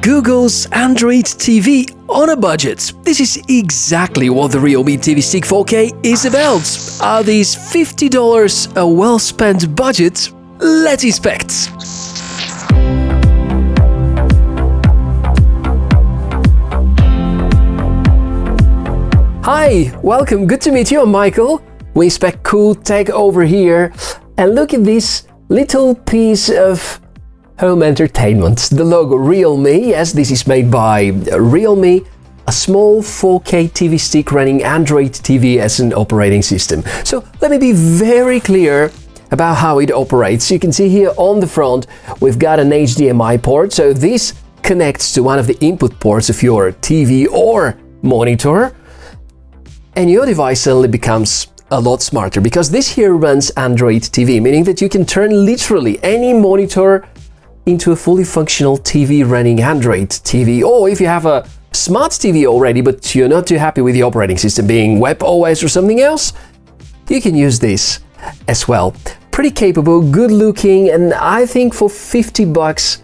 Google's Android TV on a budget. This is exactly what the Realme TV Stick 4K is about. Are these $50 a well-spent budget? Let's inspect. Hi, welcome, good to meet you, I'm Michael. We inspect cool tech over here, and look at this little piece of home entertainment. The logo Realme, yes, this is made by Realme, a small 4K TV stick running Android TV as an operating system. So let me be very clear about how it operates. You can see here on the front, we've got an HDMI port, so this connects to one of the input ports of your TV or monitor, and your device suddenly becomes a lot smarter because this here runs Android TV, meaning that you can turn literally any monitor into a fully functional TV running Android TV. Or if you have a smart TV already, but you're not too happy with the operating system being WebOS or something else, you can use this as well. Pretty capable, good looking, and I think for $50,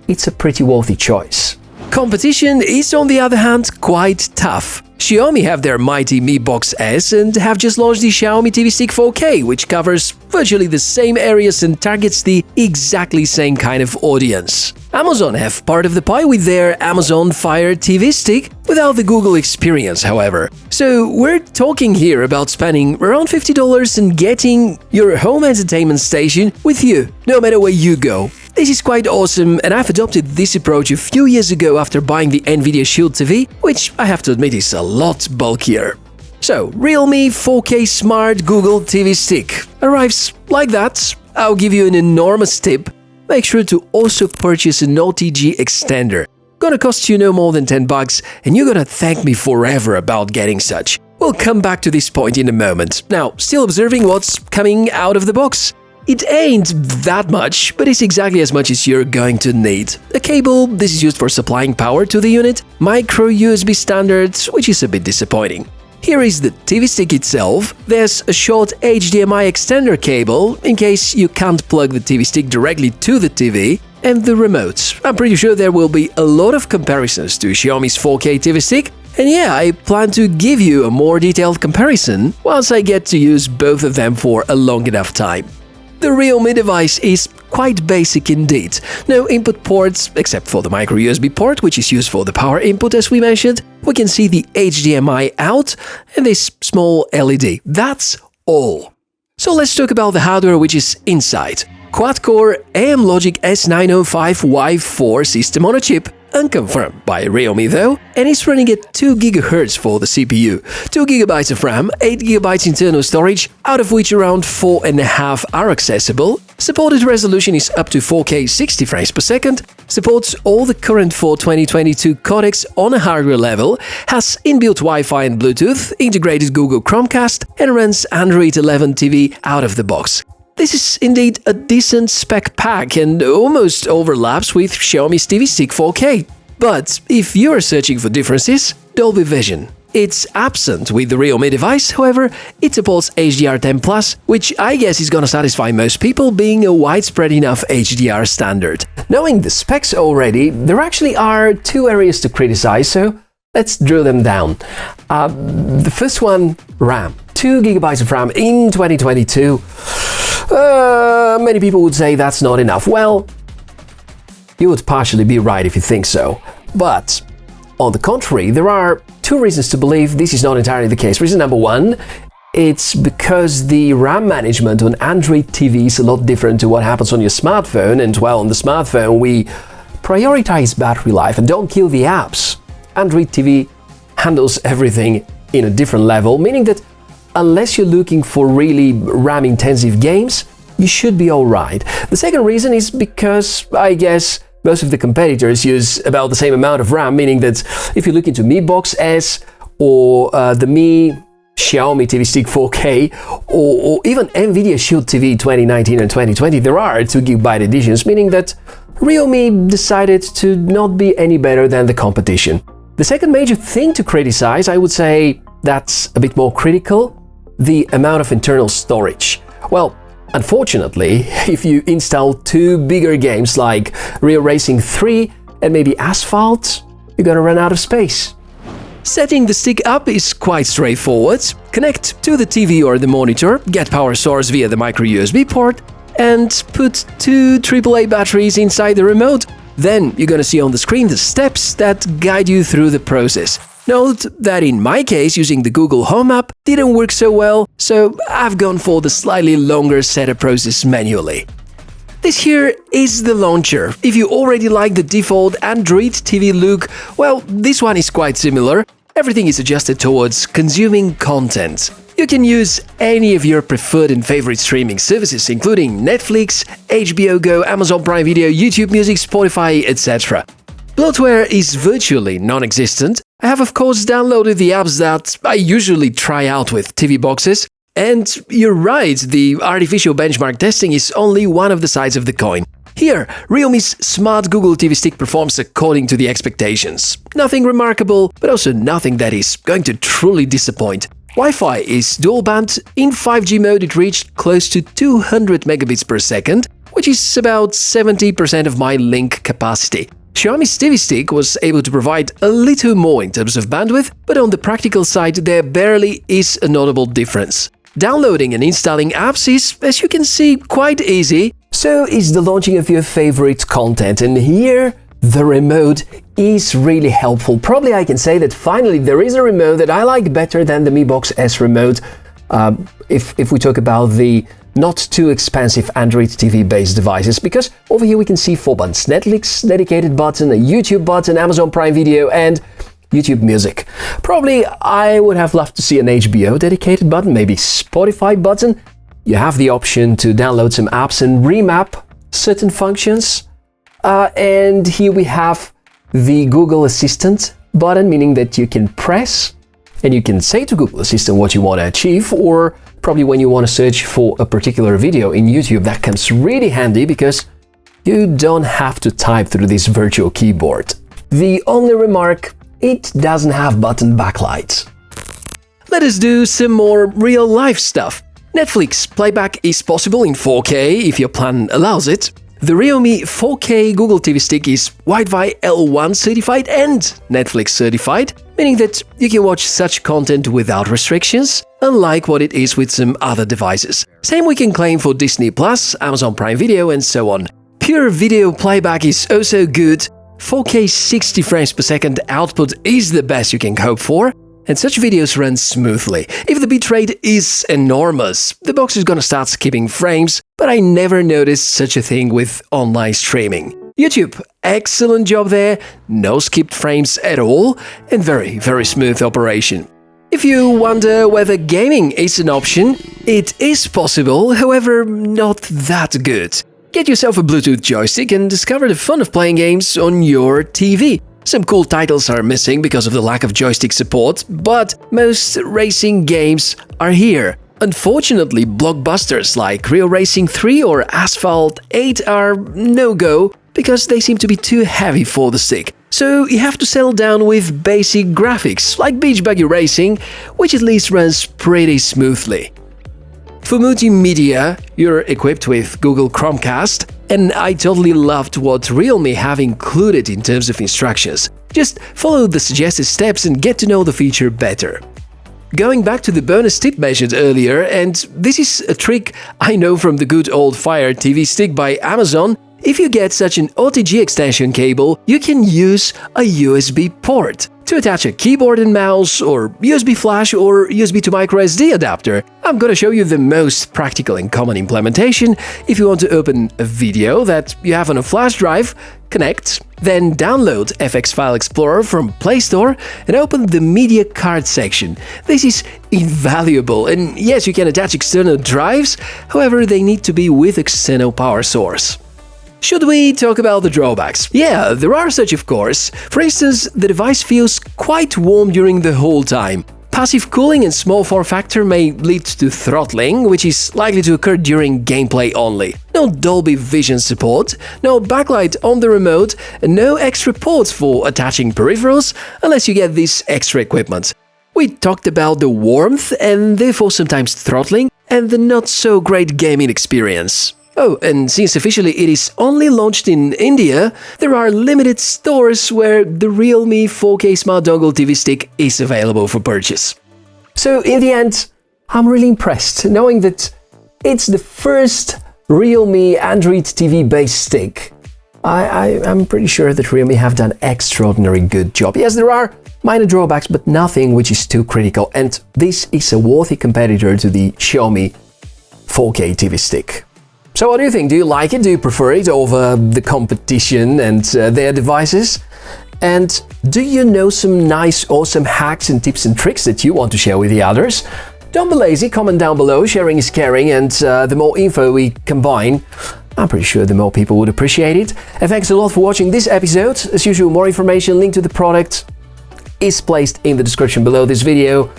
it's a pretty worthy choice. Competition is, on the other hand, quite tough. Xiaomi have their mighty Mi Box S and have just launched the Xiaomi TV Stick 4K, which covers virtually the same areas and targets the exactly same kind of audience. Amazon have part of the pie with their Amazon Fire TV Stick, without the Google experience, however. So we're talking here about spending around $50 and getting your home entertainment station with you, no matter where you go. This is quite awesome, and I've adopted this approach a few years ago after buying the Nvidia Shield TV, which I have to admit is a lot bulkier. So, Realme 4K Smart Google TV Stick arrives like that. I'll give you an enormous tip. Make sure to also purchase an OTG extender. Gonna cost you no more than $10, and you're gonna thank me forever about getting such. We'll come back to this point in a moment. Now, still observing what's coming out of the box. It ain't that much, but it's exactly as much as you're going to need. A cable, this is used for supplying power to the unit, micro USB standard, which is a bit disappointing. Here is the TV stick itself. There's a short HDMI extender cable, in case you can't plug the TV stick directly to the TV, and the remote. I'm pretty sure there will be a lot of comparisons to Xiaomi's 4K TV stick, and yeah, I plan to give you a more detailed comparison once I get to use both of them for a long enough time. The Realme device is quite basic indeed. No input ports, except for the micro USB port, which is used for the power input as we mentioned. We can see the HDMI out and this small LED. That's all. So let's talk about the hardware which is inside. Quad-core AM Logic S905Y4 system on a chip, unconfirmed by Realme though, and it's running at 2 GHz for the CPU, 2 GB of RAM, 8 GB internal storage, out of which around 4.5 are accessible. Supported resolution is up to 4K 60 frames per second, supports all the current for 2022 codecs on a hardware level, has inbuilt Wi-Fi and Bluetooth, integrated Google Chromecast, and runs Android 11 TV out of the box. This is indeed a decent spec pack and almost overlaps with Xiaomi's TV Stick 4K. But if you're searching for differences, Dolby Vision. It's absent with the Realme device, however, it supports HDR10+, which I guess is gonna satisfy most people, being a widespread enough HDR standard. Knowing the specs already, there actually are two areas to criticize, so let's drill them down. The first one, RAM. 2 GB of RAM in 2022. Many people would say that's not enough. Well, you would partially be right if you think so. But, on the contrary, there are two reasons to believe this is not entirely the case. Reason number one, it's because the RAM management on Android TV is a lot different to what happens on your smartphone, and well, on the smartphone we prioritize battery life and don't kill the apps. Android TV handles everything in a different level, meaning that unless you're looking for really RAM-intensive games, you should be alright. The second reason is because, I guess, most of the competitors use about the same amount of RAM, meaning that if you look into Mi Box S or the Mi Xiaomi TV Stick 4K or even Nvidia Shield TV 2019 and 2020, there are 2 GB editions, meaning that Realme decided to not be any better than the competition. The second major thing to criticize, I would say that's a bit more critical, the amount of internal storage. Well, unfortunately, if you install two bigger games like Real Racing 3 and maybe asphalt, you're gonna run out of space. Setting the stick up is quite straightforward. Connect to the TV or the monitor, get power source via the micro USB port, and put two AAA batteries inside the remote. Then you're gonna see on the screen the steps that guide you through the process. Note that in my case, using the Google Home app didn't work so well, so I've gone for the slightly longer setup process manually. This here is the launcher. If you already like the default Android TV look, well, this one is quite similar. Everything is adjusted towards consuming content. You can use any of your preferred and favorite streaming services, including Netflix, HBO Go, Amazon Prime Video, YouTube Music, Spotify, etc. Bloatware is virtually non-existent. I have of course downloaded the apps that I usually try out with TV boxes. And you're right, the artificial benchmark testing is only one of the sides of the coin. Here, Realme's smart Google TV Stick performs according to the expectations. Nothing remarkable, but also nothing that is going to truly disappoint. Wi-Fi is dual-band. In 5G mode it reached close to 200 megabits per second, which is about 70% of my link capacity. Xiaomi's TV Stick was able to provide a little more in terms of bandwidth, but on the practical side there barely is a notable difference. Downloading and installing apps is, as you can see, quite easy. So is the launching of your favorite content, and here the remote is really helpful. Probably I can say that finally there is a remote that I like better than the Mi Box S remote, if we talk about the not too expensive Android TV based devices, because over here we can see 4 buttons: Netflix dedicated button, a YouTube button, Amazon Prime Video, and YouTube Music. Probably I would have loved to see an HBO dedicated button, maybe Spotify button. You have the option to download some apps and remap certain functions. And here we have the Google Assistant button, meaning that you can press and you can say to Google Assistant what you want to achieve, or probably when you want to search for a particular video in YouTube. That comes really handy because you don't have to type through this virtual keyboard. The only remark: it doesn't have button backlights. Let us do some more real-life stuff. Netflix Playback is possible in 4K if your plan allows it. The Realme 4K Google TV Stick is Wi-Fi L1 certified and Netflix certified, meaning that you can watch such content without restrictions, unlike what it is with some other devices. Same we can claim for Disney+, Amazon Prime Video, and so on. Pure video playback is also good. 4K 60 frames per second output is the best you can hope for, and such videos run smoothly. If the bitrate is enormous, the box is gonna start skipping frames, but I never noticed such a thing with online streaming. YouTube, excellent job there, no skipped frames at all, and very, very smooth operation. If you wonder whether gaming is an option, it is possible, however, not that good. Get yourself a Bluetooth joystick and discover the fun of playing games on your TV. Some cool titles are missing because of the lack of joystick support, but most racing games are here. Unfortunately, blockbusters like Real Racing 3 or Asphalt 8 are no-go because they seem to be too heavy for the stick. So you have to settle down with basic graphics like Beach Buggy Racing, which at least runs pretty smoothly. For multimedia, you're equipped with Google Chromecast, and I totally loved what Realme have included in terms of instructions. Just follow the suggested steps and get to know the feature better. Going back to the bonus tip mentioned earlier, and this is a trick I know from the good old Fire TV Stick by Amazon. If you get such an OTG extension cable, you can use a USB port to attach a keyboard and mouse, or USB flash, or USB to microSD adapter. I'm gonna show you the most practical and common implementation. If you want to open a video that you have on a flash drive, connect, then download FX File Explorer from Play Store and open the media card section. This is invaluable, and yes, you can attach external drives, however they need to be with external power source. Should we talk about the drawbacks? Yeah, there are such, of course. For instance, the device feels quite warm during the whole time. Passive cooling and small form factor may lead to throttling, which is likely to occur during gameplay only. No Dolby Vision support, no backlight on the remote, and no extra ports for attaching peripherals unless you get this extra equipment. We talked about the warmth and therefore sometimes throttling and the not so great gaming experience. Oh, and since officially it is only launched in India, there are limited stores where the Realme 4K Smart Dongle TV Stick is available for purchase. So in the end, I'm really impressed knowing that it's the first Realme Android TV-based stick. I'm pretty sure that Realme have done extraordinary good job. Yes, there are minor drawbacks, but nothing which is too critical, and this is a worthy competitor to the Xiaomi 4K TV Stick. So what do you think? Do you like it? Do you prefer it over the competition and their devices? And do you know some nice, awesome hacks and tips and tricks that you want to share with the others? Don't be lazy, comment down below, sharing is caring, and the more info we combine, I'm pretty sure the more people would appreciate it. And thanks a lot for watching this episode. As usual, more information, link to the product is placed in the description below this video.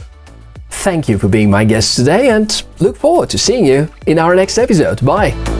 Thank you for being my guest today and look forward to seeing you in our next episode. Bye!